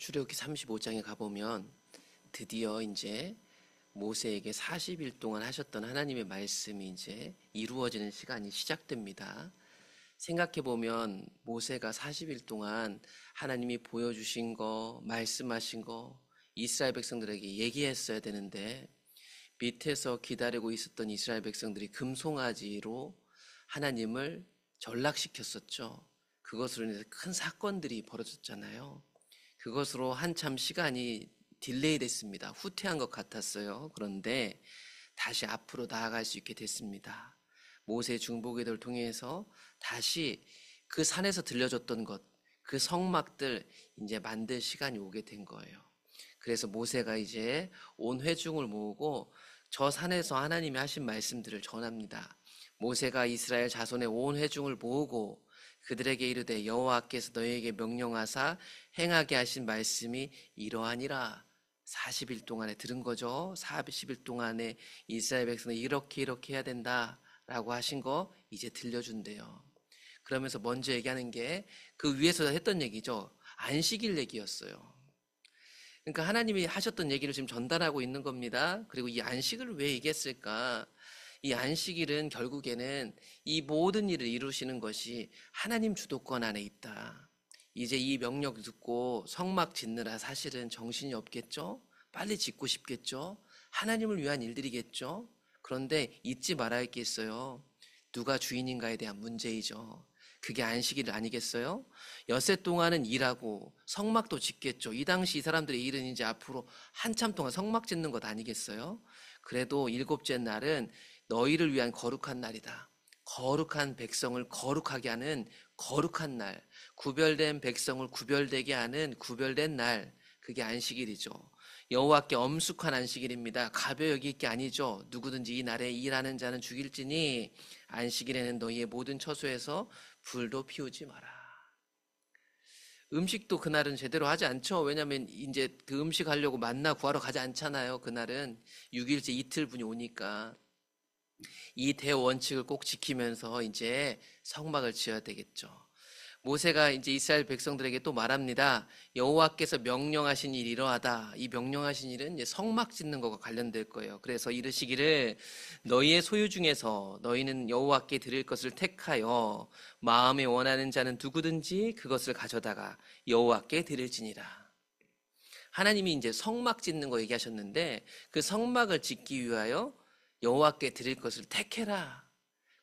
출애굽기 35장에 가보면 드디어 이제 모세에게 40일 동안 하셨던 하나님의 말씀이 이제 이루어지는 시간이 시작됩니다. 생각해보면 모세가 40일 동안 하나님이 보여주신 거, 말씀하신 거 이스라엘 백성들에게 얘기했어야 되는데 밑에서 기다리고 있었던 이스라엘 백성들이 금송아지로 하나님을 전락시켰었죠. 그것으로 인해서 큰 사건들이 벌어졌잖아요. 그것으로 한참 시간이 딜레이 됐습니다. 후퇴한 것 같았어요. 그런데 다시 앞으로 나아갈 수 있게 됐습니다. 모세 중보기도를 통해서 다시 그 산에서 들려줬던 것, 그 성막들 이제 만들 시간이 오게 된 거예요. 그래서 모세가 이제 온 회중을 모으고 저 산에서 하나님이 하신 말씀들을 전합니다. 모세가 이스라엘 자손의 온 회중을 모으고 그들에게 이르되 여호와께서 너희에게 명령하사 행하게 하신 말씀이 이러하니라. 40일 동안에 들은 거죠. 40일 동안에 이스라엘 백성은 이렇게 해야 된다라고 하신 거 이제 들려준대요. 그러면서 먼저 얘기하는 게 그 위에서 했던 얘기죠. 안식일 얘기였어요. 그러니까 하나님이 하셨던 얘기를 지금 전달하고 있는 겁니다. 그리고 이 안식을 왜 얘기했을까? 이 안식일은 결국에는 이 모든 일을 이루시는 것이 하나님 주도권 안에 있다. 이제 이 명령 듣고 성막 짓느라 사실은 정신이 없겠죠? 빨리 짓고 싶겠죠? 하나님을 위한 일들이겠죠? 그런데 잊지 말아야 할 게 있어요. 누가 주인인가에 대한 문제이죠. 그게 안식일 아니겠어요? 엿새 동안은 일하고 성막도 짓겠죠. 이 당시 이 사람들의 일은 이제 앞으로 한참 동안 성막 짓는 것 아니겠어요? 그래도 일곱째 날은 너희를 위한 거룩한 날이다. 거룩한 백성을 거룩하게 하는 거룩한 날, 구별된 백성을 구별되게 하는 구별된 날, 그게 안식일이죠. 여호와께 엄숙한 안식일입니다. 가벼 여길 게 아니죠. 누구든지 이 날에 일하는 자는 죽일지니 안식일에는 너희의 모든 처소에서 불도 피우지 마라. 음식도 그날은 제대로 하지 않죠. 왜냐하면 이제 그 음식 하려고 만나 구하러 가지 않잖아요. 그날은 6일째 이틀분이 오니까. 이 대원칙을 꼭 지키면서 이제 성막을 지어야 되겠죠. 모세가 이제 이스라엘 백성들에게 또 말합니다. 여호와께서 명령하신 일이 이러하다. 이 명령하신 일은 이제 성막 짓는 것과 관련될 거예요. 그래서 이르시기를 너희의 소유 중에서 너희는 여호와께 드릴 것을 택하여 마음에 원하는 자는 누구든지 그것을 가져다가 여호와께 드릴지니라. 하나님이 이제 성막 짓는 거 얘기하셨는데 그 성막을 짓기 위하여 여호와께 드릴 것을 택해라.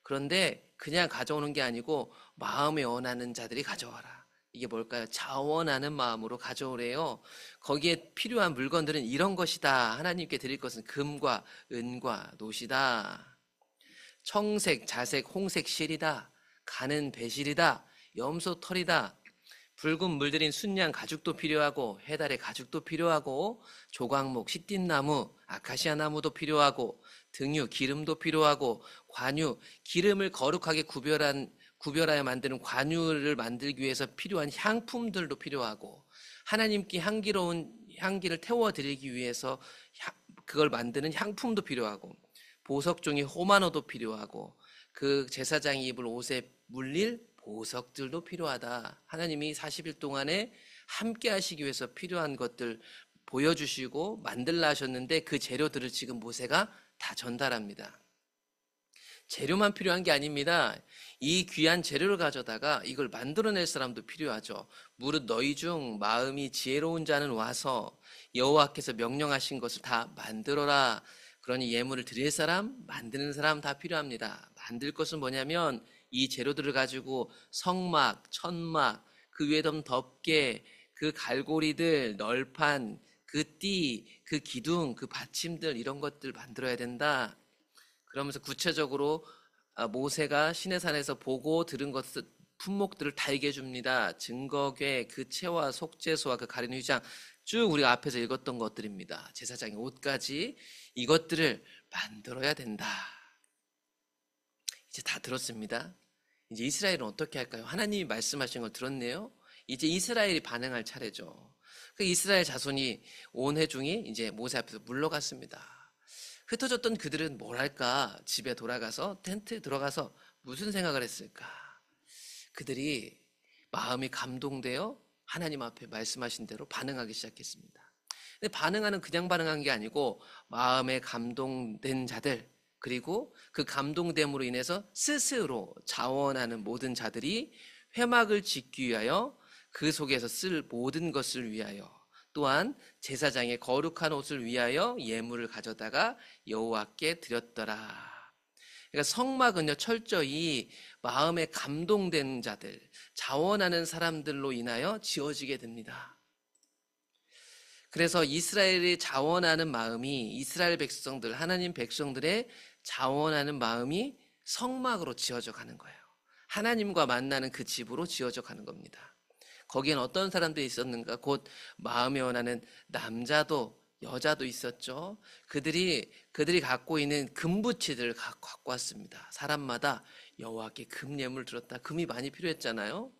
그런데 그냥 가져오는 게 아니고 마음에 원하는 자들이 가져와라. 이게 뭘까요? 자원하는 마음으로 가져오래요. 거기에 필요한 물건들은 이런 것이다. 하나님께 드릴 것은 금과 은과 노시다. 청색, 자색, 홍색 실이다. 가는 배실이다. 염소 털이다. 붉은 물들인 순양 가죽도 필요하고 해달의 가죽도 필요하고 조각목, 시띠나무, 아카시아 나무도 필요하고 등유, 기름도 필요하고 관유, 기름을 거룩하게 구별하여 만드는 관유를 만들기 위해서 필요한 향품들도 필요하고 하나님께 향기로운 향기를 태워드리기 위해서 그걸 만드는 향품도 필요하고 보석 종이 호마노도 필요하고 그 제사장이 입을 옷에 물릴 보석들도 필요하다. 하나님이 40일 동안에 함께 하시기 위해서 필요한 것들 보여주시고 만들라 하셨는데 그 재료들을 지금 모세가 다 전달합니다. 재료만 필요한 게 아닙니다. 이 귀한 재료를 가져다가 이걸 만들어낼 사람도 필요하죠. 무릇 너희 중 마음이 지혜로운 자는 와서 여호와께서 명령하신 것을 다 만들어라. 그러니 예물을 드릴 사람, 만드는 사람 다 필요합니다. 만들 것은 뭐냐면 이 재료들을 가지고 성막, 천막, 그 위에 좀 덮개, 그 갈고리들, 널판, 그 띠, 그 기둥, 그 받침들 이런 것들 만들어야 된다. 그러면서 구체적으로 모세가 시내산에서 보고 들은 것들 품목들을 다 얘기해 줍니다. 증거궤, 그 채와 속죄소와 그 가리는 휘장 쭉 우리가 앞에서 읽었던 것들입니다. 제사장의 옷까지 이것들을 만들어야 된다. 이제 다 들었습니다. 이제 이스라엘은 어떻게 할까요? 하나님이 말씀하신 걸 들었네요. 이제 이스라엘이 반응할 차례죠. 그 이스라엘 자손이 온 회중이 이제 모세 앞에서 물러갔습니다. 흩어졌던 그들은 뭘 할까? 집에 돌아가서 텐트에 들어가서 무슨 생각을 했을까? 그들이 마음이 감동되어 하나님 앞에 말씀하신 대로 반응하기 시작했습니다. 근데 반응하는 그냥 반응한 게 아니고 마음에 감동된 자들, 그리고 그 감동됨으로 인해서 스스로 자원하는 모든 자들이 회막을 짓기 위하여 그 속에서 쓸 모든 것을 위하여 또한 제사장의 거룩한 옷을 위하여 예물을 가져다가 여호와께 드렸더라. 그러니까 성막은요, 철저히 마음에 감동된 자들, 자원하는 사람들로 인하여 지어지게 됩니다. 그래서 이스라엘이 자원하는 마음이, 이스라엘 백성들, 하나님 백성들의 자원하는 마음이 성막으로 지어져 가는 거예요. 하나님과 만나는 그 집으로 지어져 가는 겁니다. 거기엔 어떤 사람들이 있었는가? 곧 마음에 원하는 남자도 여자도 있었죠. 그들이 갖고 있는 금부치들을 갖고 왔습니다. 사람마다 여호와께 금예물 들었다. 금이 많이 필요했잖아요.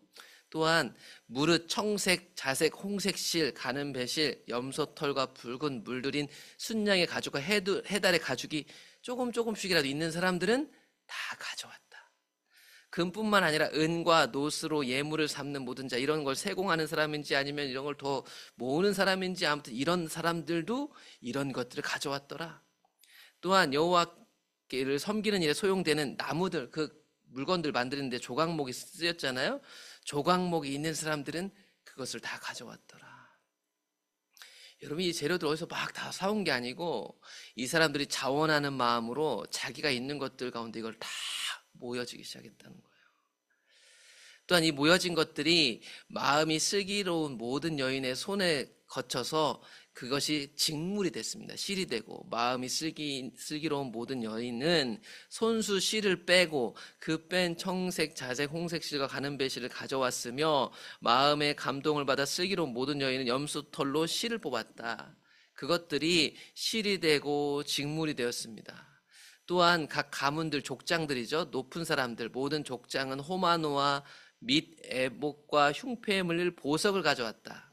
또한 무릇, 청색, 자색, 홍색 실, 가는 배실, 염소털과 붉은 물들인 순양의 가죽과 해달의 가죽이 조금씩이라도 있는 사람들은 다 가져왔다. 금뿐만 아니라 은과 노스로 예물을 삼는 모든 자, 이런 걸 세공하는 사람인지 아니면 이런 걸 더 모으는 사람인지, 아무튼 이런 사람들도 이런 것들을 가져왔더라. 또한 여호와를 섬기는 일에 소용되는 나무들, 그 물건들 만드는데 조각목이 쓰였잖아요. 조각목이 있는 사람들은 그것을 다 가져왔더라. 여러분, 이 재료들 어디서 막 다 사온 게 아니고 이 사람들이 자원하는 마음으로 자기가 있는 것들 가운데 이걸 다 모여지기 시작했다는 거예요. 또한 이 모여진 것들이 마음이 슬기로운 모든 여인의 손에 거쳐서 그것이 직물이 됐습니다. 실이 되고, 마음이 슬기로운 모든 여인은 손수 실을 빼고 그 뺀 청색, 자색, 홍색 실과 가는 배실을 가져왔으며, 마음의 감동을 받아 슬기로운 모든 여인은 염소털로 실을 뽑았다. 그것들이 실이 되고 직물이 되었습니다. 또한 각 가문들, 족장들이죠. 높은 사람들, 모든 족장은 호마노와 및 애복과 흉패물을 보석을 가져왔다.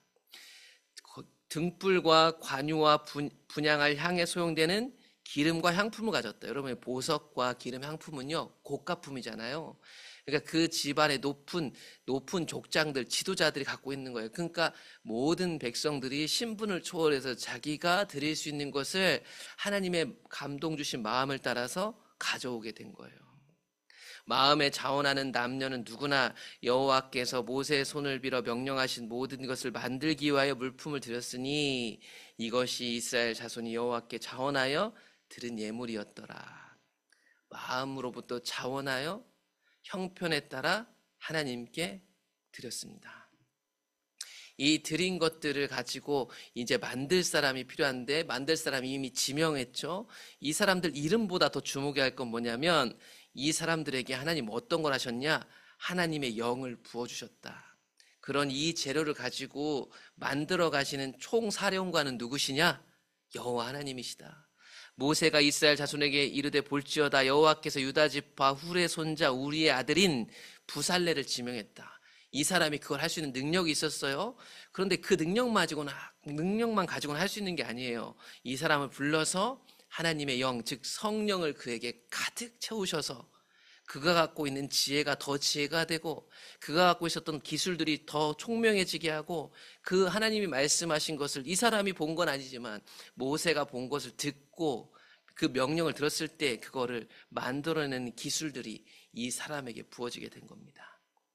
등불과 관유와 분향할 향에 소용되는 기름과 향품을 가졌다. 여러분, 보석과 기름, 향품은요 고가품이잖아요. 그러니까 그 집안의 높은 족장들, 지도자들이 갖고 있는 거예요. 그러니까 모든 백성들이 신분을 초월해서 자기가 드릴 수 있는 것을 하나님의 감동 주신 마음을 따라서 가져오게 된 거예요. 마음에 자원하는 남녀는 누구나 여호와께서 모세의 손을 빌어 명령하신 모든 것을 만들기 위하여 물품을 드렸으니 이것이 이스라엘 자손이 여호와께 자원하여 드린 예물이었더라. 마음으로부터 자원하여 형편에 따라 하나님께 드렸습니다. 이 드린 것들을 가지고 이제 만들 사람이 필요한데, 만들 사람이 이미 지명했죠. 이 사람들 이름보다 더 주목해야 할 건 뭐냐면, 이 사람들에게 하나님 어떤 걸 하셨냐? 하나님의 영을 부어주셨다. 그런 이 재료를 가지고 만들어 가시는 총사령관은 누구시냐? 여호와 하나님이시다. 모세가 이스라엘 자손에게 이르되 볼지어다 여호와께서 유다 지파 훌의 손자 우리의 아들인 부살레를 지명했다. 이 사람이 그걸 할 수 있는 능력이 있었어요. 그런데 그 능력만 가지고는 할 수 있는 게 아니에요. 이 사람을 불러서 하나님의 영, 즉 성령을 그에게 가득 채우셔서 그가 갖고 있는 지혜가 더 지혜가 되고, 그가 갖고 있었던 기술들이 더 총명해지게 하고, 그 하나님이 말씀하신 것을 이 사람이 본 건 아니지만 모세가 본 것을 듣고 그 명령을 들었을 때 그거를 만들어내는 기술들이 이 사람에게 부어지게 된 겁니다.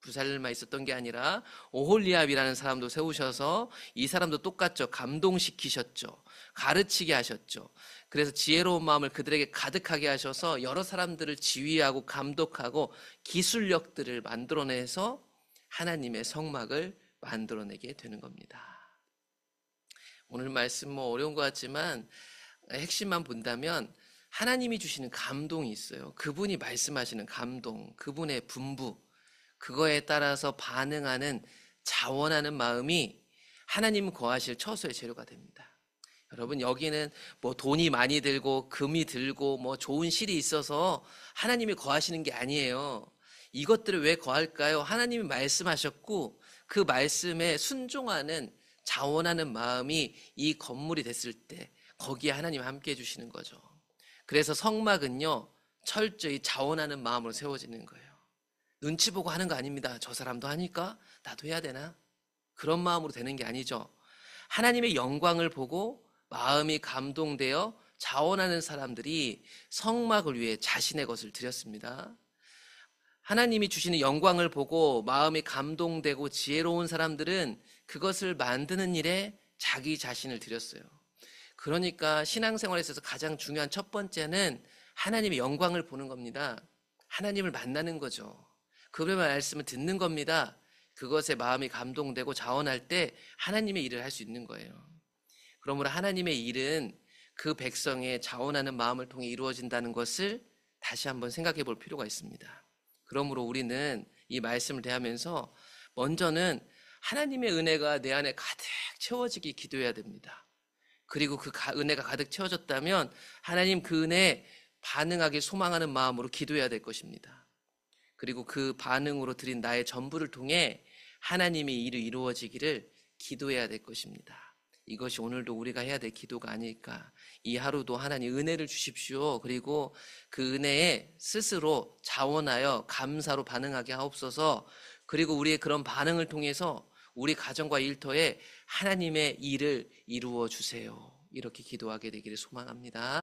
부살렐만 있었던 게 아니라 오홀리압이라는 사람도 세우셔서 이 사람도 똑같죠. 감동시키셨죠. 가르치게 하셨죠. 그래서 지혜로운 마음을 그들에게 가득하게 하셔서 여러 사람들을 지휘하고 감독하고 기술력들을 만들어내서 하나님의 성막을 만들어내게 되는 겁니다. 오늘 말씀 어려운 것 같지만 핵심만 본다면 하나님이 주시는 감동이 있어요. 그분이 말씀하시는 감동, 그분의 분부, 그거에 따라서 반응하는 자원하는 마음이 하나님 거하실 처소의 재료가 됩니다. 여러분, 여기는 뭐 돈이 많이 들고 금이 들고 뭐 좋은 실이 있어서 하나님이 거하시는 게 아니에요. 이것들을 왜 거할까요? 하나님이 말씀하셨고 그 말씀에 순종하는 자원하는 마음이 이 건물이 됐을 때 거기에 하나님 함께 해주시는 거죠. 그래서 성막은요 철저히 자원하는 마음으로 세워지는 거예요. 눈치 보고 하는 거 아닙니다. 저 사람도 하니까 나도 해야 되나? 그런 마음으로 되는 게 아니죠. 하나님의 영광을 보고 마음이 감동되어 자원하는 사람들이 성막을 위해 자신의 것을 드렸습니다. 하나님이 주시는 영광을 보고 마음이 감동되고 지혜로운 사람들은 그것을 만드는 일에 자기 자신을 드렸어요. 그러니까 신앙생활에 있어서 가장 중요한 첫 번째는 하나님의 영광을 보는 겁니다. 하나님을 만나는 거죠. 그분의 말씀을 듣는 겁니다. 그것에 마음이 감동되고 자원할 때 하나님의 일을 할 수 있는 거예요. 그러므로 하나님의 일은 그 백성의 자원하는 마음을 통해 이루어진다는 것을 다시 한번 생각해 볼 필요가 있습니다. 그러므로 우리는 이 말씀을 대하면서 먼저는 하나님의 은혜가 내 안에 가득 채워지기 기도해야 됩니다. 그리고 그 은혜가 가득 채워졌다면 하나님 그 은혜에 반응하길 소망하는 마음으로 기도해야 될 것입니다. 그리고 그 반응으로 드린 나의 전부를 통해 하나님의 일이 이루어지기를 기도해야 될 것입니다. 이것이 오늘도 우리가 해야 될 기도가 아닐까. 이 하루도 하나님 은혜를 주십시오. 그리고 그 은혜에 스스로 자원하여 감사로 반응하게 하옵소서. 그리고 우리의 그런 반응을 통해서 우리 가정과 일터에 하나님의 일을 이루어 주세요. 이렇게 기도하게 되기를 소망합니다.